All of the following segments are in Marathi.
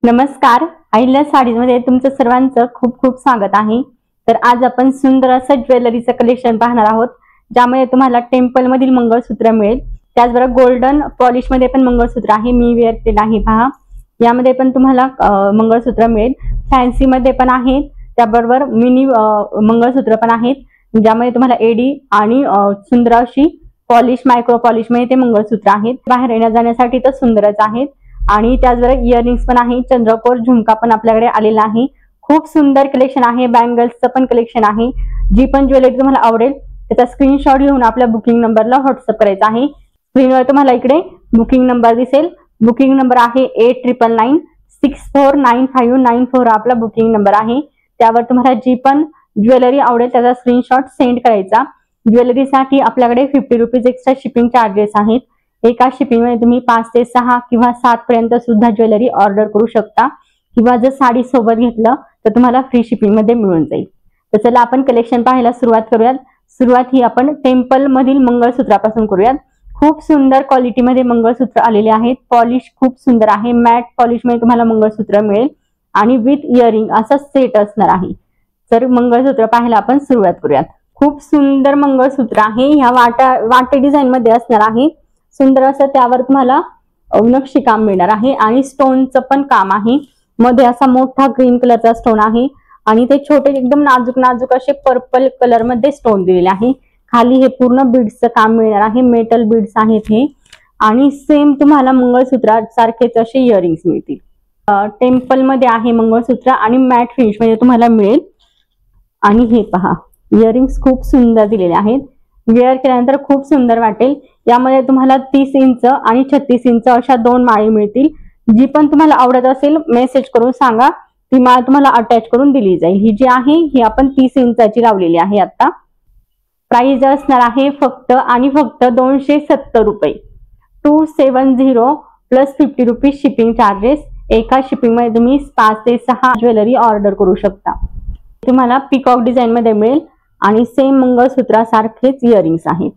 नमस्कार, अहिल्या साडीज मध्ये तुमचं सर्वांचं खूप खूप स्वागत आहे। तर आज आपण सुंदर असं ज्वेलरीचं कलेक्शन पाहणार आहोत, ज्यामध्ये तुम्हाला टेम्पल मधील मंगळसूत्र मिळेल। त्याचबरोबर गोल्डन पॉलिश मध्ये पण मंगळसूत्र आहे, मी वेअर केलं आहे पहा। यामध्ये पण तुम्हाला मंगळसूत्र मिळेल, फॅन्सी मध्ये पण आहेत, त्याबरोबर मिनी मंगळसूत्र पण आहेत, ज्यामध्ये तुम्हाला एडी आणि सुंदर अशी पॉलिश मायक्रो पॉलिश मध्ये ते मंगळसूत्र आहेत। बाहेर येण्या जाण्यासाठी तर सुंदरच आहेत। आणि त्याचबरोबर इयरिंग्स पण आहे, चंद्रकोर झुमका पण आपल्याकडे आलेला आहे। खूप सुंदर कलेक्शन आहे, बँगल्सचं पण कलेक्शन आहे। जी पण ज्वेलरी तुम्हाला आवडेल त्याचा स्क्रीनशॉट घेऊन आपल्या बुकिंग नंबरला व्हॉट्सअप करायचा आहे। स्क्रीनवर तुम्हाला इकडे बुकिंग नंबर दिसेल, बुकिंग नंबर आहे 8999649594 आपला बुकिंग नंबर आहे। त्यावर तुम्हाला जी पण ज्वेलरी आवडेल त्याचा स्क्रीनशॉट सेंड करायचा। ज्वेलरीसाठी आपल्याकडे 50 रुपीज एक्स्ट्रा शिपिंग चार्जेस आहेत। एका शिपिंग मध्ये तुम्ही 5 ते 6 किंवा 7 पर्यंत सुद्धा ज्वेलरी ऑर्डर करू शकता, किंवा जर साडी सोबत घेतलं तर तुम्हाला फ्री शिपिंग मध्ये मिळून जाईल। तर चला आपण कलेक्शन पाहायला सुरुवात करूयात। सुरुवात ही आपण टेम्पल मधील मंगळसूत्रापासून करूयात। खूप सुंदर क्वालिटी मध्ये मंगळसूत्र आलेले आहेत, पॉलिश खूप सुंदर आहे, मॅट पॉलिश मध्ये तुम्हाला मंगळसूत्र मिळेल आणि विथ इयरिंग असा सेट असणार आहे। तर मंगळसूत्र पाहायला आपण सुरुवात करूयात। खूप सुंदर मंगळसूत्र आहे, ह्या वाटे डिझाइन मध्ये असणार आहे। सुंदर असं त्यावर तुम्हाला नक्षीकाम मिळणार आहे आणि स्टोनचं पण काम आहे। मध्ये असा मोठा ग्रीन कलरचा स्टोन आहे आणि ते छोटे एकदम नाजूक नाजूक असे पर्पल कलर मध्ये स्टोन दिलेले आहे। खाली हे पूर्ण बीड्सचं काम मिळणार आहे, मेटल बीड्स आहेत हे। आणि सेम तुम्हाला मंगळसूत्रा सारखेच असे इयरिंग्स मिळतील। टेम्पल मध्ये आहे मंगळसूत्र आणि मॅट फिनिश मध्ये तुम्हाला मिळेल। आणि हे पहा, इयरिंग्स खूप सुंदर दिलेले आहेत, वेअर केल्यानंतर खूप सुंदर वाटेल। यामध्ये तुम्हाला 30 इंच आणि 36 इंच अशा दोन माळी मिळतील। जी पण तुम्हाला आवडत असेल मेसेज करून सांगा, ती माळ तुम्हाला अटॅच करून दिली जाईल। ही जी आहे ही आपण 30 इंचाची लावलेली आहे। आता प्राइस असणार आहे फक्त आणि फक्त 270 रुपये, 270 प्लस 50 रुपीज शिपिंग चार्जेस। एका शिपिंग मध्ये तुम्ही 5 ते 6 ज्वेलरी ऑर्डर करू शकता। तुम्हाला पिकॉक डिझाइन मध्ये मिळेल आणि सेम मंगळसूत्रासारखेच इयरिंग्स आहेत।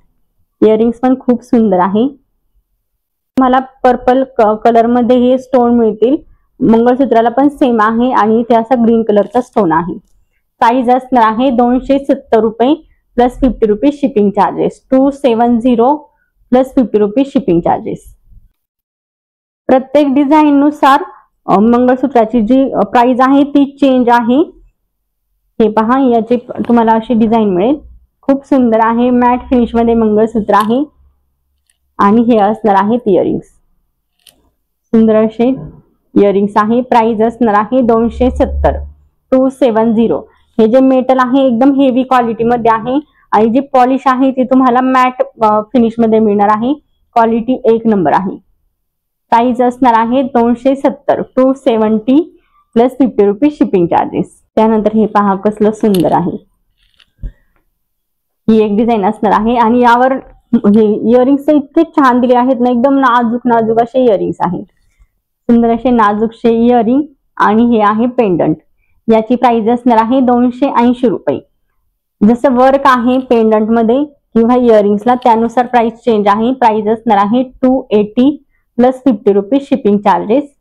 इयरिंग्स पण खूप सुंदर आहे। तुम्हाला पर्पल कलर मध्ये हे स्टोन मिळतील, मंगळसूत्राला पण सेम आहे आणि ते असा ग्रीन कलरचा स्टोन आहे। प्राइस असणार आहे 270 रुपये plus 50 rupees shipping charges, 270 plus 50 rupees shipping charges. प्रत्येक डिझाइन नुसार मंगळसूत्राची जी प्राइस आहे ती चेंज आहे। हे पहा, याची तुम्हाला अशी डिझाइन मिळेल, खूप सुंदर आहे, मॅट फिनिश मध्ये मंगळसूत्र आहे। आणि हे असणार आहेत इयरिंग्स, सुंदर असे इयरिंग्स आहे। प्राइस असणार आहे 270, 270। हे जे मेटल आहे एकदम हेवी क्वालिटी मध्ये आहे आणि जी पॉलिश आहे ती तुम्हाला मॅट फिनिश मध्ये मिळणार आहे, क्वालिटी एक नंबर आहे। प्राइस असणार आहे 270, 270 प्लस 50 रुपीज शिपिंग चार्जेस। त्यानंतर हे पहा कसलं सुंदर आहे, ही एक डिझाइन असणार आहे आणि यावर हे इयरिंग्स इतके छान दिले आहेत ना, एकदम नाजूक नाजूक असे इयरिंग्स आहेत, सुंदर असे नाजूकशे इयरिंग। आणि हे आहे पेंडंट, याची प्राइस असणार आहे 280 रुपये। जसं वर्क आहे पेंडंट मध्ये किंवा इयरिंग्सला त्यानुसार प्राइस चेंज आहे। प्राइस असणार आहे 280 प्लस 50 रुपीज शिपिंग चार्जेस।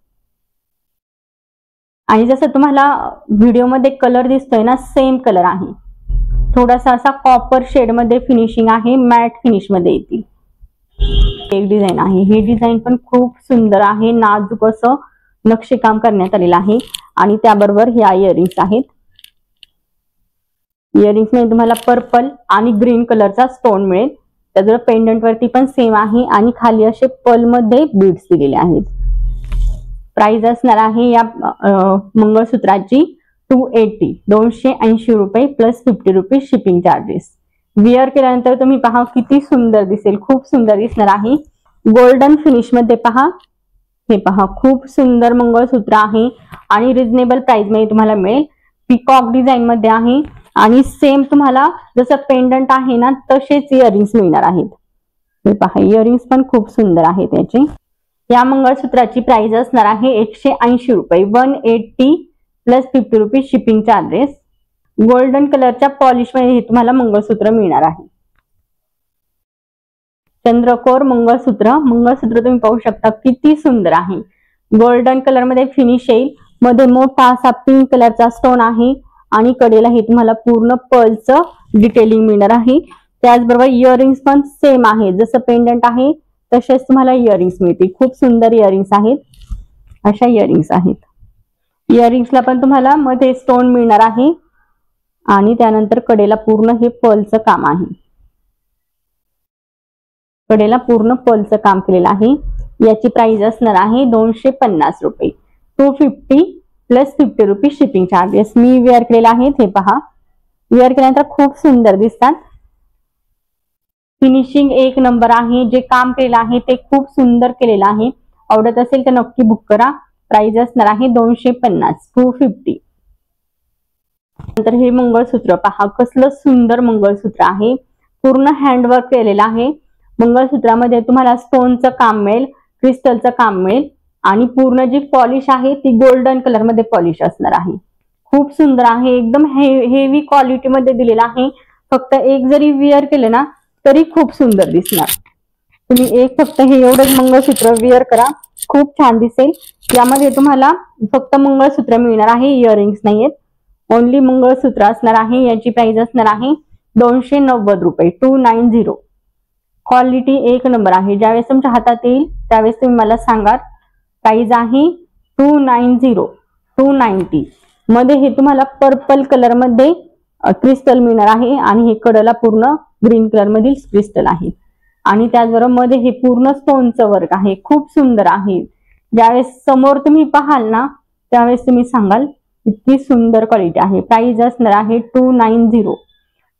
आणि जसं तुम्हाला व्हिडिओ मध्ये कलर दिसतोय ना, सेम कलर आहे, थोडासा असा कॉपर शेड मध्ये फिनिशिंग आहे, मॅट फिनिश मध्ये येतील। एक डिझाइन आहे, ही डिझाइन पण खूप सुंदर आहे, नाजूक असं नक्षीकाम करण्यात आलेलं आहे आणि त्याबरोबर ह्या इयरिंग्स आहेत। इयरिंग्स मध्ये तुम्हाला पर्पल आणि ग्रीन कलरचा स्टोन मिळेल। त्याजवळ पेंडंट वरती पण सेम आहे आणि खाली असे पर्ल मध्ये बीड्स दिलेले आहेत। प्राइस असणार आहे या मंगळसूत्राची 280, 280 रुपये plus 50 rupees shipping charges. Where केल्यानंतर तुम्ही पहा किती सुंदर दिसेल, खूप सुंदर दिसणार आहे। गोल्डन फिनिश मध्ये पहा, हे पहा खूप सुंदर मंगळसूत्र आहे आणि रिजनेबल प्राइस मध्ये तुम्हाला मिळेल। पिकॉक डिझाइन मध्ये आहे आणि सेम तुम्हाला जसं पेंडंट आहे ना तसेच इयरिंग्स मिळणार आहेत। हे पहा, इयरिंग्स पण खूप सुंदर आहेत याचे। या मंगळसूत्राची प्राइस असणार आहे 180 रुपये, 180 plus 50 rupees shipping charges. Golden कलरच्या पॉलिश मध्ये हे तुम्हाला मंगळसूत्र मिळणार आहे। चंद्रकोर मंगळसूत्र तुम्ही पाहू शकता किती सुंदर आहे। गोल्डन कलर मध्ये फिनिश येईल, मध्ये मोठा असा पिंक कलरचा स्टोन आहे आणि कडेला हे तुम्हाला पूर्ण पर्लचं डिटेलिंग मिळणार आहे। त्याचबरोबर इयरिंग्स पण सेम आहे, जसं पेंडंट आहे तसेच तुम्हाला इयरिंग्स मिळतील। खूप सुंदर इयरिंग्स आहेत, अशा इयरिंग्स आहेत। इयरिंग्सला पण तुम्हाला मध्ये स्टोन मिळणार आहे आणि त्यानंतर कडेला पूर्ण हे पर्लचं काम आहे, कडेला पूर्ण पर्लचं काम केलेलं आहे। याची प्राइस असणार आहे 250 रुपये, 250 प्लस 50 रुपये शिपिंग चार्जेस। मी वेअर केलेला आहे, हे पहा, वेअर केल्यानंतर खूप सुंदर दिसतात। फिनिशिंग एक नंबर आहे, जे काम केलेलं आहे ते खूप सुंदर केलेलं आहे। आवडत असेल तर नक्की बुक करा। प्राइस असणार आहे 250, 250। नंतर हे मंगळसूत्र पहा, कसलं सुंदर मंगळसूत्र आहे, पूर्ण हँडवर्क केलेलं आहे। मंगळसूत्रामध्ये तुम्हाला स्टोनचं काम मिळेल, क्रिस्टलचं काम मिळेल आणि पूर्ण जी पॉलिश आहे ती गोल्डन कलर मध्ये पॉलिश असणार आहे। खूप सुंदर आहे, एकदम हेवी क्वालिटी मध्ये दिलेला आहे। फक्त एक जरी वेअर केले ना तरी खूप सुंदर दिसणार। तुम्ही एक फक्त हे एवढंच मंगळसूत्र वेअर करा, खूप छान दिसेल। यामध्ये तुम्हाला फक्त मंगळसूत्र मिळणार आहे, इयरिंग्स नाहीयेत, ओनली मंगळसूत्र असणार आहे। याची प्राइस असणार आहे 290 रुपये, 290। क्वालिटी एक नंबर आहे, ज्यावेळेस तुमच्या हातात येईल त्यावेळेस तुम्ही मला सांगा। प्राइस आहे 290, 290। मध्ये हे तुम्हाला पर्पल कलर मध्ये क्रिस्टल मिळणार आहे आणि हे कडला पूर्ण ग्रीन कलर मधील क्रिस्टल आहे आणि त्याचबरोबर मध्ये हे पूर्ण स्टोनचं वर्क आहे, खूप सुंदर आहे। ज्यावेळेस समोर तुम्ही पाहाल ना त्यावेळेस तुम्ही सांगाल इतकी सुंदर क्वालिटी आहे। प्राइस असणार आहे 290,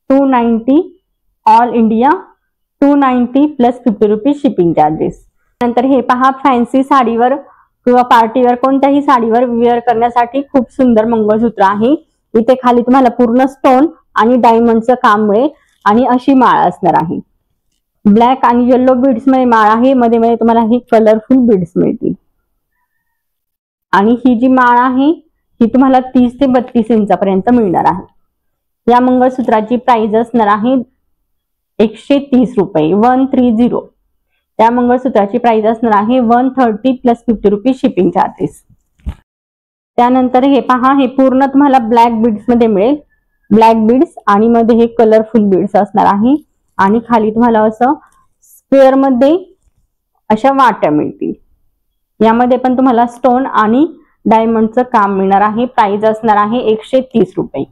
290 ऑल इंडिया, 290 प्लस 50 रुपये शिपिंग चार्जेस। नंतर हे पहा, फॅन्सी साडीवर किंवा पार्टीवर कोणत्याही साडीवर वेअर करण्यासाठी खूप सुंदर मंगळसूत्र आहे। इथे खाली तुम्हाला पूर्ण स्टोन आणि डायमंडचं काम मिळेल आणि अशी माळ असणार आहे। ब्लॅक आणि येलो बीड्स मध्ये माळ आहे, मध्ये मध्ये तुम्हाला ही कलरफुल बीड्स मिळतील आणि ही जी माळ आहे ही तुम्हाला 30 ते 32 इंचापर्यंत मिळणार आहे। या मंगळसूत्राची प्राइस असणार आहे 130 रुपये, 130। त्या मंगळसूत्राची प्राइस असणार आहे 130 प्लस 50 रुपये शिपिंग चार्जेस। त्यानंतर हे पहा, हे पूर्ण तुम्हाला ब्लॅक बीड्स मध्ये मिळेल, ब्लॅक बीड्स आणि मध्ये हे कलरफुल बीड्स असणार आहे आणि खाली तुम्हाला असं स्क्वेअर मध्ये अशा वाट्या मिळतील। यामध्ये पण तुम्हाला स्टोन आणि डायमंडचं काम मिळणार आहे। प्राइस असणार आहे 130 रुपये,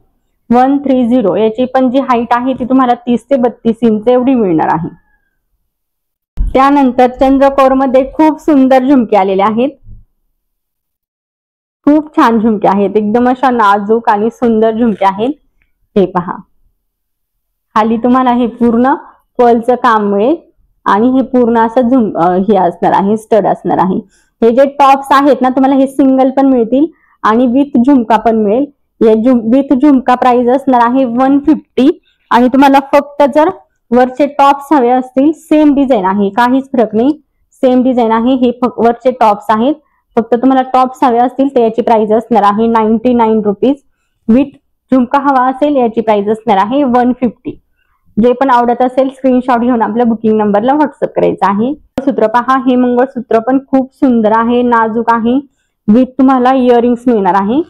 130। याची पण जी हाईट आहे ती तुम्हाला 30 ते 32 इंच एवढी मिळणार आहे। त्यानंतर चंद्रकोर मध्ये खूप सुंदर झुमके आलेले आहेत, खूप छान झुमके आहेत, एकदम अशा नाजूक आणि सुंदर झुमके आहेत। हे पहा, खाली तुम्हाला हे पूर्ण पर्लचं काम मिळेल आणि हे पूर्ण असं हे असणार आहे, स्टड असणार आहे। हे जे टॉप्स आहेत ना तुम्हाला हे सिंगल पण मिळतील आणि विथ झुमका पण मिळेल। या विथ झुमका प्राइस असणार आहे 150 आणि तुम्हाला फक्त जर वरचे टॉप्स हवे असतील, सेम डिझाईन आहे, काहीच फरक नाही, सेम डिझाईन आहे। हे वरचे टॉप्स आहेत, फक्त तुम्हाला टॉप्स हवे असतील तर याची प्राइस असणार आहे 99 रुपीज। विथ झुमका हवा असेल याची प्राइस असणार आहे 150। जे पण आवडत असेल स्क्रीनशॉट घेऊन आपल्या बुकिंग नंबरला व्हॉट्सअप करायचं आहे। मंगळसूत्र पहा, हे मंगळसूत्र पण खूप सुंदर आहे, नाजूक आहे, विथ तुम्हाला इयरिंग्स मिळणार आहे।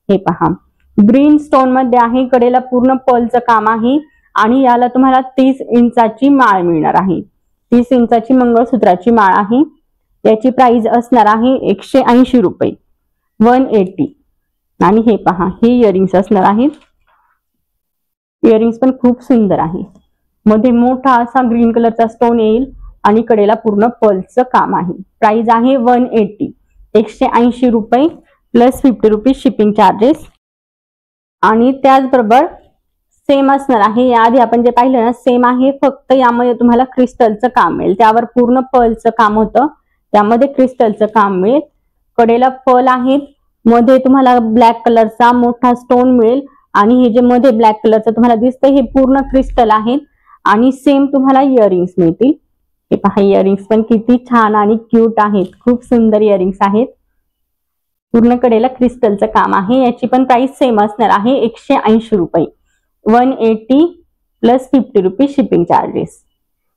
हे पहा, ग्रीन स्टोन मध्ये आहे, कडेला पूर्ण पर्लचं काम आहे आणि याला तुम्हाला 30 इंचाची माळ मिळणार आहे। 30 इंचाची मंगळसूत्राची माळ आहे। याची प्राइस असणार आहे 180 रुपये, 180। आणि हे पहा, हे इयरिंग्स असणार आहेत, इयरिंग्स पण खूप सुंदर आहे, मध्ये मोठा असा ग्रीन कलरचा स्टोन येईल आणि कडेला पूर्ण पर्लचं काम आहे। प्राइस आहे 180, 180 रुपये प्लस 50 रुपये शिपिंग चार्जेस। आणि त्याचबरोबर सेम असणार आहे, याआधी आपण जे पाहिलं ना सेम आहे, फक्त यामध्ये तुम्हाला क्रिस्टलचं काम मिळेल, त्यावर पूर्ण पर्लचं काम होतं, त्यामध्ये क्रिस्टलचं काम मिळेल। कडेला पर्ल आहेत, मध्ये तुम्हाला ब्लॅक कलरचा मोठा स्टोन मिळेल आणि हे जे मध्ये ब्लॅक कलरचं तुम्हाला दिसतंय हे पूर्ण क्रिस्टल आहेत आणि सेम तुम्हाला इयरिंग्स मिळतील। हे पहा, इयरिंग्स पण किती छान आणि क्यूट आहेत, खूप सुंदर इयरिंग्स आहेत, पूर्ण कडेला क्रिस्टलचं काम आहे। याची पण प्राइस सेम असणार आहे 180 रुपये, 180 प्लस 50 रुपये शिपिंग चार्जेस।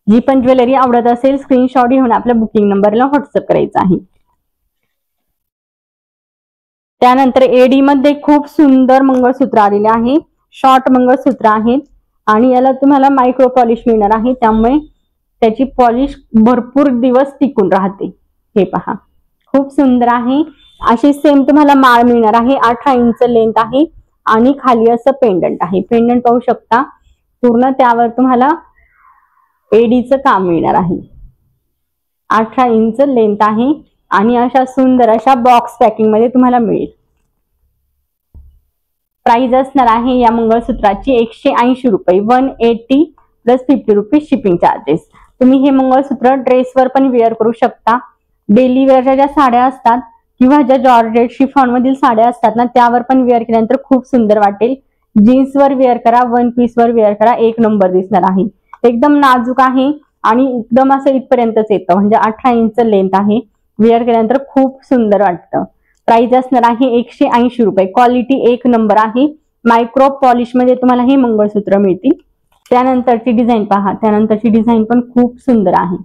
जी पण ज्वेलरी आवडत असेल स्क्रीनशॉट घेऊन आपल्या बुकिंग नंबरला व्हॉट्सअप करायचा आहे। त्यानंतर एडी मध्ये खूप सुंदर मंगळसूत्र आलेले आहे, शॉर्ट मंगळसूत्र आहेत आणि याला तुम्हाला मायक्रो पॉलिश मिळणार आहे, त्यामुळे त्याची पॉलिश भरपूर दिवस टिकून राहते। हे पहा खूप सुंदर आहे। अशी सेम तुम्हाला माळ मिळणार आहे, 18 इंच लेंथ आहे आणि खाली असं पेंडंट आहे। पेंडंट पाहू शकता, पूर्ण त्यावर तुम्हाला एडीचं काम मिळणार आहे। 18 इंच लेंथ आहे आणि अशा सुंदर अशा बॉक्स पॅकिंग मध्ये तुम्हाला मिळेल। प्राइस असणार आहे या मंगळसूत्राची 180 रुपये, 180 प्लस 50 रुपीज शिपिंग चार्जेस। तुम्ही हे मंगळसूत्र ड्रेसवर पण वेअर करू शकता, डेली वेअरच्या ज्या साड्या असतात किंवा ज्या जॉर्जेट शिफॉन मधील साड्या असतात ना, त्यावर पण वेअर केल्यानंतर खूप सुंदर वाटेल। जीन्सवर वेअर करा, वन पीसवर वेअर करा, एक नंबर दिसणार आहे। एकदम नाजूक आहे आणि एकदम असं इथपर्यंतच येतं, म्हणजे 18 इंच लेंथ आहे। वेअर केल्यानंतर खूप सुंदर वाटतं। प्राइस असणार आहे 180 रुपये। क्वालिटी एक नंबर आहे, मायक्रो पॉलिश मध्ये तुम्हाला हे मंगळसूत्र मिळतील। त्यानंतरची डिझाईन पहा, त्यानंतरची डिझाईन पण खूप सुंदर आहे।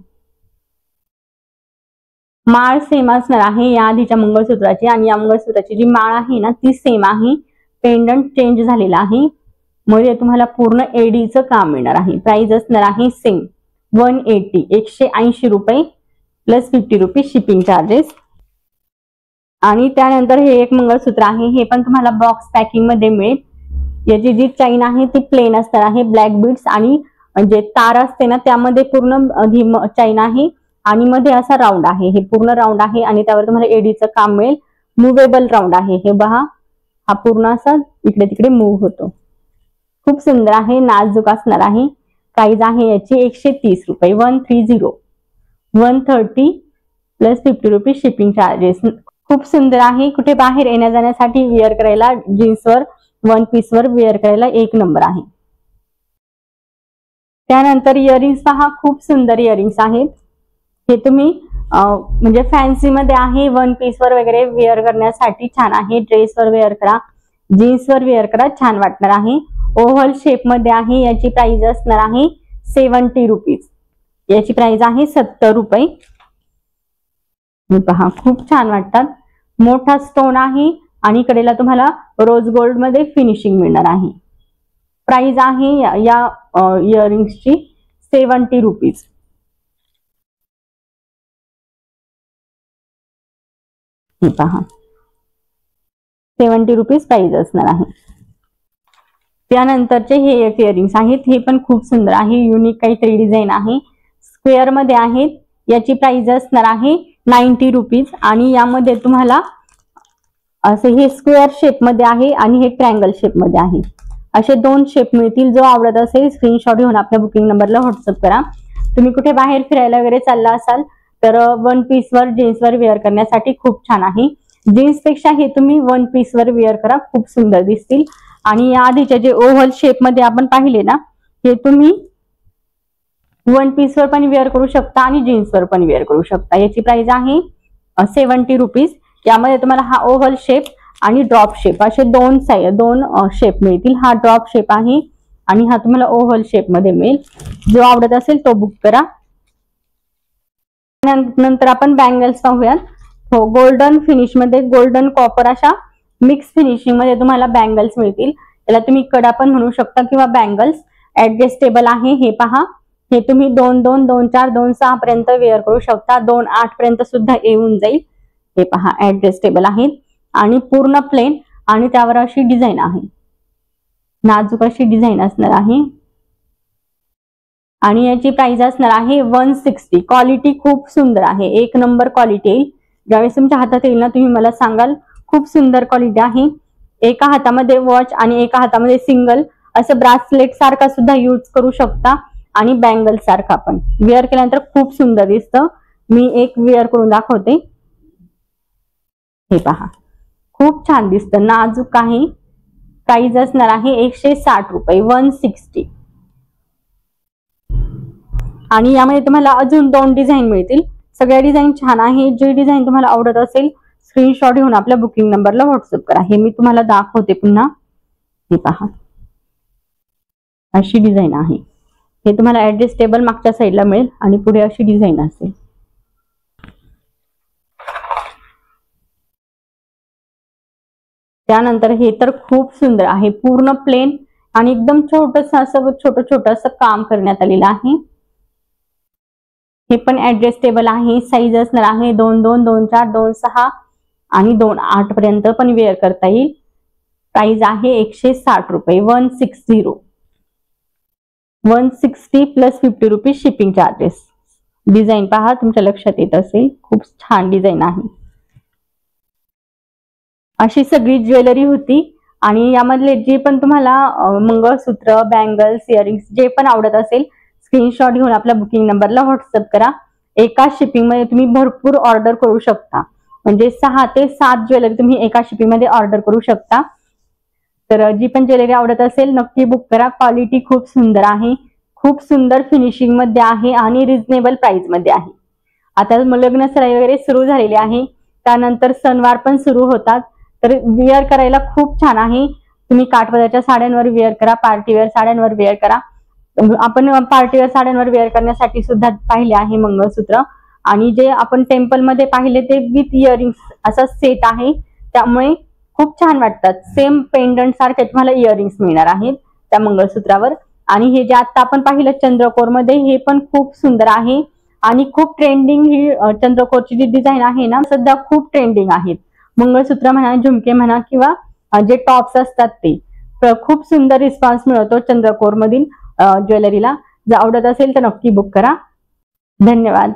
माळ सेम असणार आहे या आधीच्या मंगळसूत्राची आणि या मंगळसूत्राची जी माळ आहे ना ती सेम आहे, पेंडंट चेंज झालेला आहे, मध्ये तुम्हाला पूर्ण एडीचं काम मिळणार आहे। प्राइस असणार आहे सेम 180, 180 रुपये प्लस 50 रुपीज शिपिंग चार्जेस। आणि त्यानंतर हे एक मंगळसूत्र आहे, हे पण तुम्हाला बॉक्स पॅकिंग मध्ये मिळेल। याची जी चैन आहे ती प्लेन असणार आहे, ब्लॅक बीड्स आणि जे तार असते ना त्यामध्ये पूर्ण चैन आहे आणि मध्ये असा राऊंड आहे, हे पूर्ण राऊंड आहे आणि त्यावर तुम्हाला एडीचं काम मिळेल। मुव्हेबल राऊंड आहे, हे पहा हा पूर्ण असा इकडे तिकडे मूव्ह होतो। खूप सुंदर आहे, नाजूक असणार आहे। प्राइस आहे याची 130 रुपये, 130, 130 प्लस 50 रुपीज शिपिंग चार्जेस। खूप सुंदर आहे, कुठे बाहेर येण्या जाण्यासाठी वेअर करायला, जीन्सवर वन पीसवर वेअर करायला एक नंबर आहे। त्यानंतर इयरिंग्स पहा, खूप सुंदर इयरिंग्स आहेत। हे तुम्ही म्हणजे फॅन्सी मध्ये आहे, वन पीसवर वगैरे वेअर करण्यासाठी छान आहे। ड्रेसवर वेअर करा, जीन्सवर वेअर करा, छान वाटणार आहे। ओव्हल शेप मध्ये आहे, याची प्राइस असणार आहे 70 रुपीज, याची प्राइस आहे 70 रुपये। पहा खूप छान वाटतात, मोठा स्टोन आहे आणि कडेला तुम्हाला रोज गोल्ड मध्ये फिनिशिंग मिळणार आहे। प्राइस आहे या इयरिंग्सची 70 रुपीज। हे पहा 70 रुपीज प्राइस असणार आहे। त्यानंतरचे हे एक इयरिंग्स आहेत, हे पण खूप सुंदर आहे, युनिक काहीतरी डिझाईन आहे, स्क्वेअर मध्ये आहेत। याची प्राइस असणार आहे 90 रुपीज आणि यामध्ये तुम्हाला असे हे स्क्वेअर शेप मध्ये आहे आणि हे ट्रायंगल शेप मध्ये आहे, असे दोन शेप मिळतील। जो आवडत असेल स्क्रीनशॉट घेऊन आपल्या बुकिंग नंबरला व्हॉट्सअप करा। तुम्ही कुठे बाहेर फिरायला वगैरे चालला असाल तर वन पीसवर जीन्सवर वेअर करण्यासाठी खूप छान आहे। जीन्स पेक्षा हे तुम्ही वन पीसवर वेअर करा, खूप सुंदर दिसतील। आणि या आधीचे जे ओव्हल शेप मध्ये आपण पाहिले ना, हे तुम्ही वन पीसवर पण वेअर करू शकता आणि जीन्सवर पण वेअर करू शकता। याची प्राइस आहे 70 रुपीज। यामध्ये तुम्हाला हा ओव्हल शेप आणि ड्रॉप शेप असे दोन शेप मिळतील। हा ड्रॉप शेप आहे आणि हा तुम्हाला ओव्हल शेप मध्ये मिळेल। जो आवडत असेल तो बुक करा। नंतर आपण बँगल्स पाहूयात। हो, गोल्डन फिनिश मध्ये, गोल्डन कॉपर अशा मिक्स फिनिशिंग मध्ये तुम्हाला बँगल्स मिळतील। याला तुम्ही कडा पण म्हणू शकता किंवा बँगल्स। ऍडजस्टेबल आहे, हे पहा, हे तुम्ही 2-2, 2-4, 2-6 पर्यंत वेअर करू शकता, 2-8 पर्यंत सुद्धा येऊन जाईल। हे पहा ऍडजस्टेबल आहे आणि पूर्ण प्लेन आणि त्यावर अशी डिझाईन आहे, नाजूक अशी डिझाईन असणार आहे आणि याची प्राइस असणार आहे 160। क्वालिटी खूप सुंदर आहे, एक नंबर क्वालिटी येईल। ज्यावेळेस तुमच्या हातात येईल ना तुम्ही मला सांगाल, खूप सुंदर क्वालिटी आहे। एका हातामध्ये वॉच आणि एका हातामध्ये सिंगल असं ब्रासलेट सारखा सुद्धा यूज करू शकता आणि बँगल सारखा पण वेअर केल्यानंतर खूप सुंदर दिसतं। मी एक वेअर करून दाखवते, हे पहा खूप छान दिसतं, नाजूक आहे। प्राइस असणार आहे 160 रुपये, 160। आणि यामध्ये तुम्हाला अजून 2 डिझाईन मिळतील। सगळ्या डिझाईन छान आहे। जी डिझाईन तुम्हाला आवडत असेल स्क्रीनशॉट घेऊन आपल्या बुकिंग नंबरला व्हॉट्सअप करा। हे मी तुम्हाला दाखवते पुन्हा, हे पहा अशी डिझाईन आहे। हे तुम्हाला ऍडजस्टेबल मागच्या साईडला मिळेल आणि पुढे अशी डिझाईन असेल। त्यानंतर हे तर खूप सुंदर आहे, पूर्ण प्लेन आणि एकदम छोटस असं छोटं असं काम करण्यात आलेलं आहे. हे पण ऍडजस्टेबल आहे, साईज असणार आहे 2-2, 2-4, 2-6 आणि 2-8 पर्यंत पण वेअर करता येईल. प्राइस आहे 160 रुपये, 160 plus 50 rupees shipping charges. Design पहा, तुमच्या लक्षात येत असेल, खूप छान डिझाईन आहे. अशी सगळी ज्वेलरी होती आणि यामधले जे पण तुम्हाला मंगळसूत्र, बँगल्स, इयरिंग्स जे पण आवडत असेल, स्क्रीनशॉट घेऊन आपल्या बुकिंग नंबरला व्हॉट्सअप करा. एका शिपिंग मध्ये तुम्ही भरपूर ऑर्डर करू शकता, म्हणजे 6 ते 7 ज्वेलरी तुम्ही एका शिपिंग मध्ये ऑर्डर करू शकता. तर जी पण ज्वेलरी आवडत असेल नक्की बुक करा. क्वालिटी खूप सुंदर आहे, खूप सुंदर फिनिशिंग मध्ये आहे आणि रिझनेबल प्राइस मध्ये आहे. आता लग्न सराई वगैरे सुरू झालेली आहे, त्यानंतर सणवार पण सुरू होतात, तर वेअर करायला खूप छान आहे. तुम्ही काठपदराच्या साड्यांवर वेअर करा, पार्टीवेअर साड्यांवर वेअर करा. आपण पार्टीवेअर साड्यांवर वेअर करण्यासाठी सुद्धा पाहिले आहे मंगळसूत्र, आणि जे आपण टेम्पल मध्ये पाहिले ते विथ इयरिंग्स असा सेट आहे, त्यामुळे खूप छान वाटतात. सेम पेंडंट सारखे तुम्हाला इयरिंग्स मिळणार आहेत त्या मंगळसूत्रावर. आणि हे जे आता आपण पाहिलं चंद्रकोर मध्ये, हे पण खूप सुंदर आहे आणि खूप ट्रेंडिंग ही चंद्रकोरची जी डिझाईन आहे ना, सध्या खूप ट्रेंडिंग आहेत. मंगळसूत्र म्हणा, झुमके म्हणा किंवा जे टॉप्स असतात ते. खूप सुंदर रिस्पॉन्स मिळतो चंद्रकोर मधील ज्वेलरीला. जर आवडत असेल तर नक्की बुक करा. धन्यवाद.